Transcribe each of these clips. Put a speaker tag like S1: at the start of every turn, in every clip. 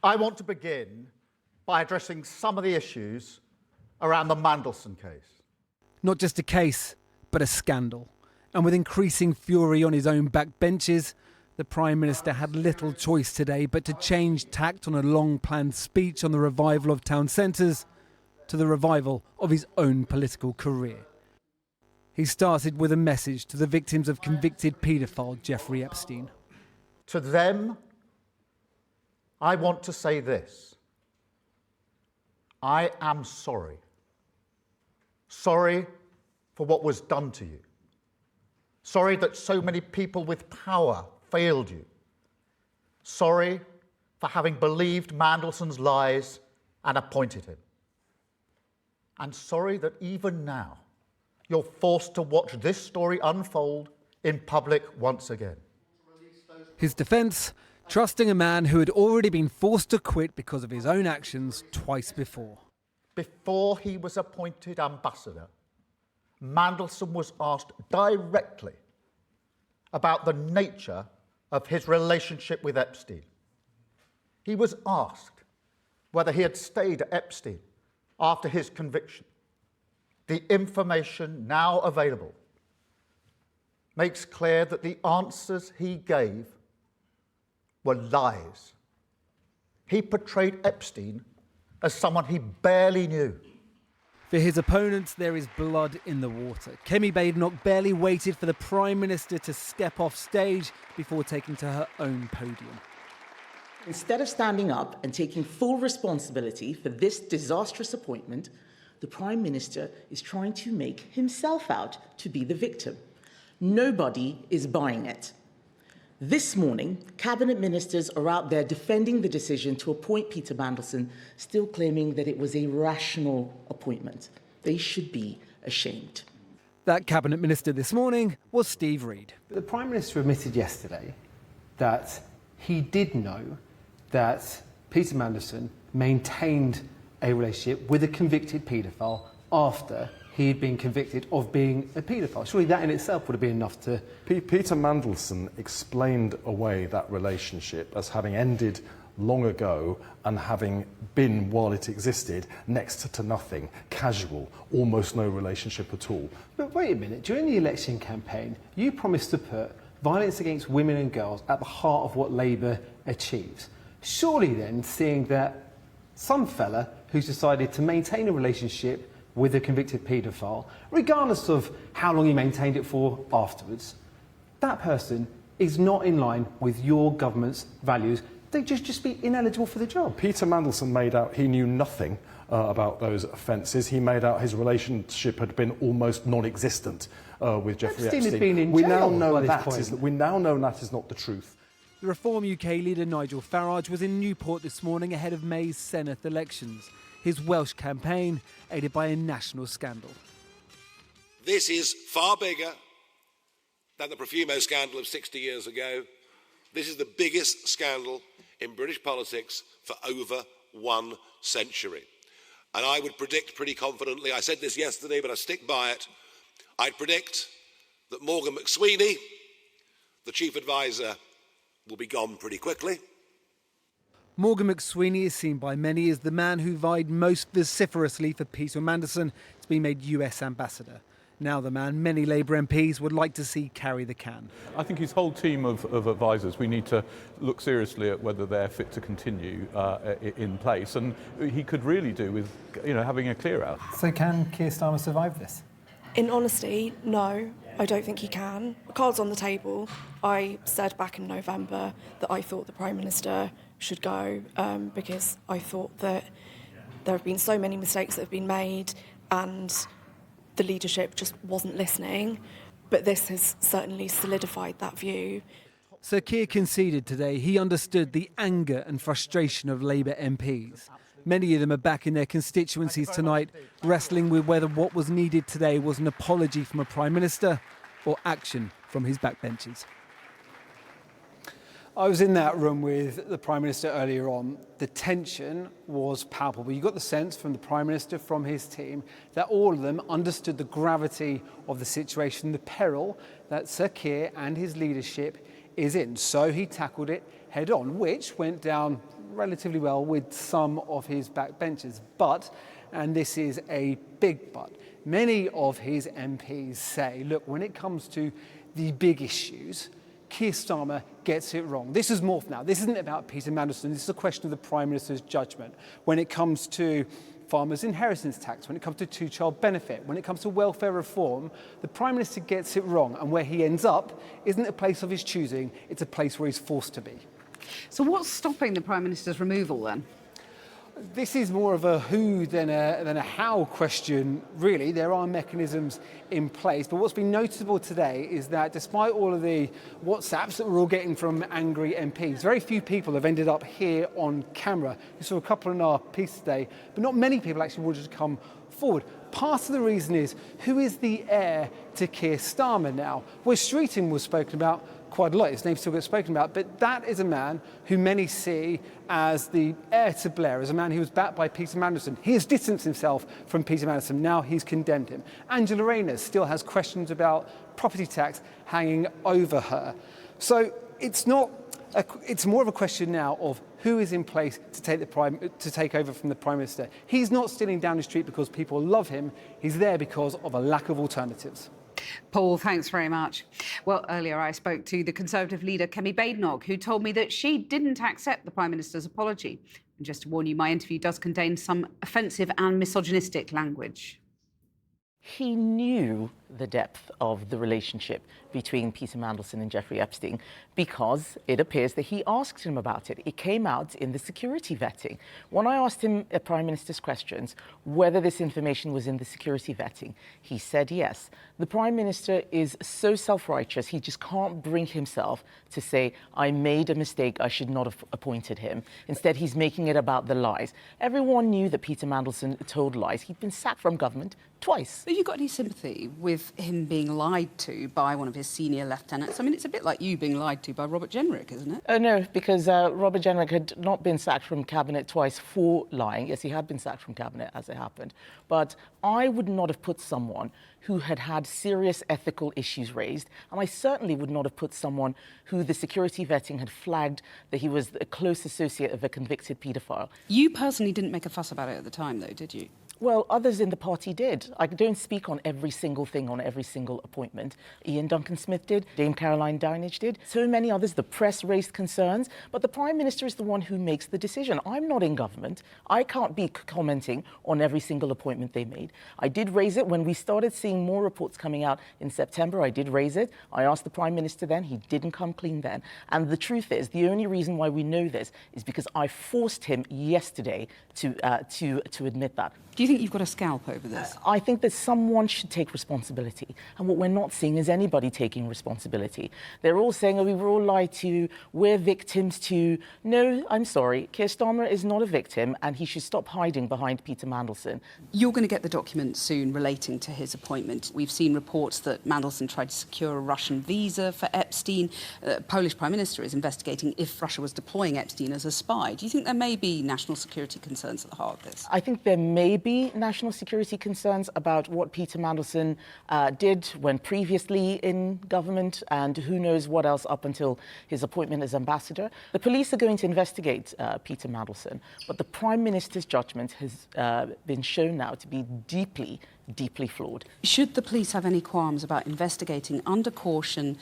S1: I want to begin by addressing some of the issues around the Mandelson case.
S2: Not just a case, but a scandal. And with increasing fury on his own backbenches, the Prime Minister had little choice today but to change tact on a long-planned speech on the revival of town centres to the revival of his own political career. He started with a message to the victims of convicted paedophile Jeffrey Epstein.
S1: To them, I want to say this. I am sorry. Sorry for what was done to you. Sorry that so many people with power failed you. Sorry for having believed Mandelson's lies and appointed him. And sorry that even now you're forced to watch this story unfold in public once again.
S2: His defence, trusting a man who had already been forced to quit because of his own actions twice before.
S1: Before he was appointed ambassador, Mandelson was asked directly about the nature of his relationship with Epstein. He was asked whether he had stayed at Epstein after his conviction. The information now available makes clear that the answers he gave were lies. He portrayed Epstein as someone he barely knew.
S2: For his opponents, there is blood in the water. Kemi Badenoch barely waited for the Prime Minister to step off stage before taking to her own podium.
S3: Instead of standing up and taking full responsibility for this disastrous appointment, the Prime Minister is trying to make himself out to be the victim. Nobody is buying it. This morning, Cabinet Ministers are out there defending the decision to appoint Peter Mandelson, still claiming that it was a rational appointment. They should be ashamed.
S2: That Cabinet Minister this morning was Steve Reid.
S4: The Prime Minister admitted yesterday that he did know that Peter Mandelson maintained a relationship with a convicted paedophile after he had been convicted of being a paedophile. Surely that in itself would have been enough to...
S5: Peter Mandelson explained away that relationship as having ended long ago and having been, while it existed, next to nothing, casual, almost no relationship at all.
S4: But wait a minute, during the election campaign, you promised to put violence against women and girls at the heart of what Labour achieves. Surely then, seeing that some fella who's decided to maintain a relationship with a convicted paedophile, regardless of how long he maintained it for afterwards, that person is not in line with your government's values. They'd just be ineligible for the job.
S5: Peter Mandelson made out he knew nothing about those offences. He made out his relationship had been almost non-existent with Jeffrey Epstein.
S4: Had been in
S5: we
S4: jail
S5: now know
S4: by
S5: that
S4: this
S5: we now know that is not the truth.
S2: The Reform UK leader Nigel Farage was in Newport this morning ahead of May's Senedd elections. His Welsh campaign aided by a national scandal.
S6: This is far bigger than the Profumo scandal of 60 years ago. This is the biggest scandal in British politics for over 1 century. And I would predict pretty confidently, I said this yesterday, but I stick by it, I'd predict that Morgan McSweeney, the chief advisor, will be gone pretty quickly.
S2: Morgan McSweeney is seen by many as the man who vied most vociferously for Peter Mandelson to be made US ambassador. Now the man many Labour MPs would like to see carry the can.
S7: I think his whole team of advisors, we need to look seriously at whether they're fit to continue in place. And he could really do with, having a clear out.
S8: So can Keir Starmer survive this?
S9: In honesty, no, I don't think he can. Cards on the table. I said back in November that I thought the Prime Minister should go because I thought that there have been so many mistakes that have been made and the leadership just wasn't listening. But this has certainly solidified that view.
S2: Sir Keir conceded today he understood the anger and frustration of Labour MPs. Many of them are back in their constituencies tonight, wrestling with whether what was needed today was an apology from a Prime Minister or action from his backbenches.
S8: I was in that room with the Prime Minister earlier on. The tension was palpable. You got the sense from the Prime Minister, from his team, that all of them understood the gravity of the situation, the peril that Sir Keir and his leadership is in. So he tackled it head on, which went down relatively well with some of his backbenchers. But, and this is a big but, many of his MPs say, look, when it comes to the big issues, Keir Starmer gets it wrong. This is morphed now. This isn't about Peter Mandelson. This is a question of the Prime Minister's judgment. When it comes to farmers' inheritance tax, when it comes to two-child benefit, when it comes to welfare reform, the Prime Minister gets it wrong. And where he ends up isn't a place of his choosing. It's a place where he's forced to be.
S10: So what's stopping the Prime Minister's removal then?
S8: This is more of a who than a how question, really. There are mechanisms in place. But what's been noticeable today is that despite all of the WhatsApps that we're all getting from angry MPs, very few people have ended up here on camera. We saw a couple in our piece today, but not many people actually wanted to come forward. Part of the reason is, who is the heir to Keir Starmer now? Well, Streeting was spoken about quite a lot. His name still gets spoken about, but that is a man who many see as the heir to Blair, as a man who was backed by Peter Mandelson. He has distanced himself from Peter Mandelson. Now he's condemned him. Angela Rayner still has questions about property tax hanging over her. So it's more of a question now of who is in place to take over from the Prime Minister. He's not stealing down the street because people love him. He's there because of a lack of alternatives.
S10: Paul, thanks very much. Well, earlier I spoke to the Conservative leader, Kemi Badenoch, who told me that she didn't accept the Prime Minister's apology. And just to warn you, my interview does contain some offensive and misogynistic language.
S11: He knew the depth of the relationship between Peter Mandelson and Jeffrey Epstein because it appears that he asked him about it. It came out in the security vetting. When I asked him at Prime Minister's questions whether this information was in the security vetting, he said yes. The Prime Minister is so self-righteous, he just can't bring himself to say, I made a mistake, I should not have appointed him. Instead, he's making it about the lies. Everyone knew that Peter Mandelson told lies. He'd been sacked from government twice.
S10: Have you got any sympathy with him being lied to by one of his senior lieutenants? I mean, it's a bit like you being lied to by Robert Jenrick, isn't it?
S11: No, because Robert Jenrick had not been sacked from Cabinet twice for lying. Yes, he had been sacked from Cabinet as it happened. But I would not have put someone who had had serious ethical issues raised, and I certainly would not have put someone who the security vetting had flagged that he was a close associate of a convicted paedophile.
S10: You personally didn't make a fuss about it at the time, though, did you?
S11: Well, others in the party did. I don't speak on every single thing, on every single appointment. Ian Duncan-Smith did, Dame Caroline Downage did, so many others. The press raised concerns, but the Prime Minister is the one who makes the decision. I'm not in government. I can't be commenting on every single appointment they made. I did raise it when we started seeing more reports coming out in September. I did raise it. I asked the Prime Minister then. He didn't come clean then. And the truth is, the only reason why we know this is because I forced him yesterday to admit that.
S10: Do you think you've got a scalp over this?
S11: I think that someone should take responsibility. And what we're not seeing is anybody taking responsibility. They're all saying, oh, we were all lied to, we're victims to. No, I'm sorry. Keir Starmer is not a victim, and he should stop hiding behind Peter Mandelson.
S10: You're going to get the documents soon relating to his appointment. We've seen reports that Mandelson tried to secure a Russian visa for Epstein. The Polish Prime Minister is investigating if Russia was deploying Epstein as a spy. Do you think there may be national security concerns at the heart of this?
S11: I think there may be national security concerns about what Peter Mandelson did when previously in government, and who knows what else up until his appointment as ambassador. The police are going to investigate Peter Mandelson, but the Prime Minister's judgment has been shown now to be deeply flawed.
S10: Should the police have any qualms about investigating under caution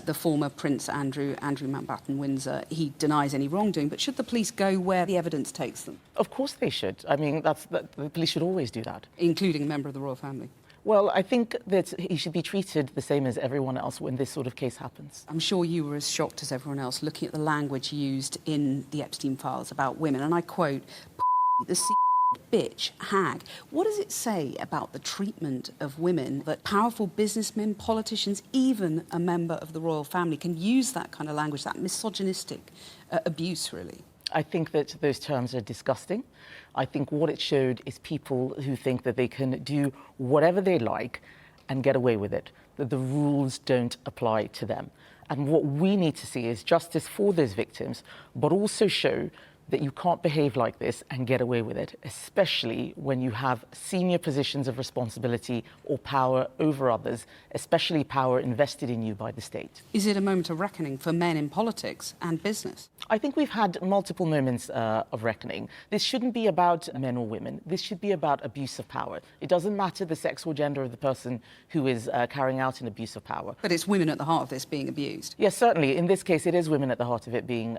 S10: the former Prince Andrew Mountbatten-Windsor? He denies any wrongdoing, but should the police go where the evidence takes them?
S11: Of course they should. I mean, the police should always do that.
S10: Including a member of the royal family?
S11: Well, I think that he should be treated the same as everyone else when this sort of case happens.
S10: I'm sure you were as shocked as everyone else looking at the language used in the Epstein files about women, and I quote, the bitch, hag. What does it say about the treatment of women that powerful businessmen, politicians, even a member of the royal family can use that kind of language, that misogynistic abuse, really?
S11: I think that those terms are disgusting. I think what it showed is people who think that they can do whatever they like and get away with it, that the rules don't apply to them. And what we need to see is justice for those victims, but also show that you can't behave like this and get away with it, especially when you have senior positions of responsibility or power over others, especially power invested in you by the state.
S10: Is it a moment of reckoning for men in politics and business?
S11: I think we've had multiple moments of reckoning. This shouldn't be about men or women. This should be about abuse of power. It doesn't matter the sex or gender of the person who is carrying out an abuse of power.
S10: But it's women at the heart of this being abused.
S11: Yes, certainly. In this case, it is women at the heart of it being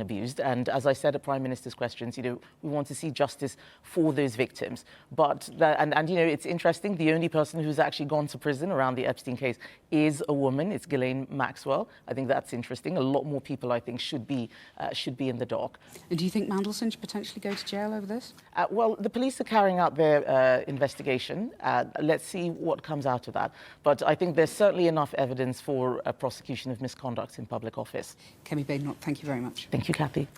S11: abused. And as I said at Prime Minister's questions, we want to see justice for those victims. But it's interesting. The only person who's actually gone to prison around the Epstein case is a woman. It's Ghislaine Maxwell. I think that's interesting. A lot more people, I think, should be in the dock.
S10: And do you think Mandelson should potentially go to jail over this?
S11: Well, the police are carrying out their investigation. Let's see what comes out of that. But I think there's certainly enough evidence for a prosecution of misconduct in public office.
S10: Kemi Badenoch, thank you very much.
S11: Thank you, Kathy.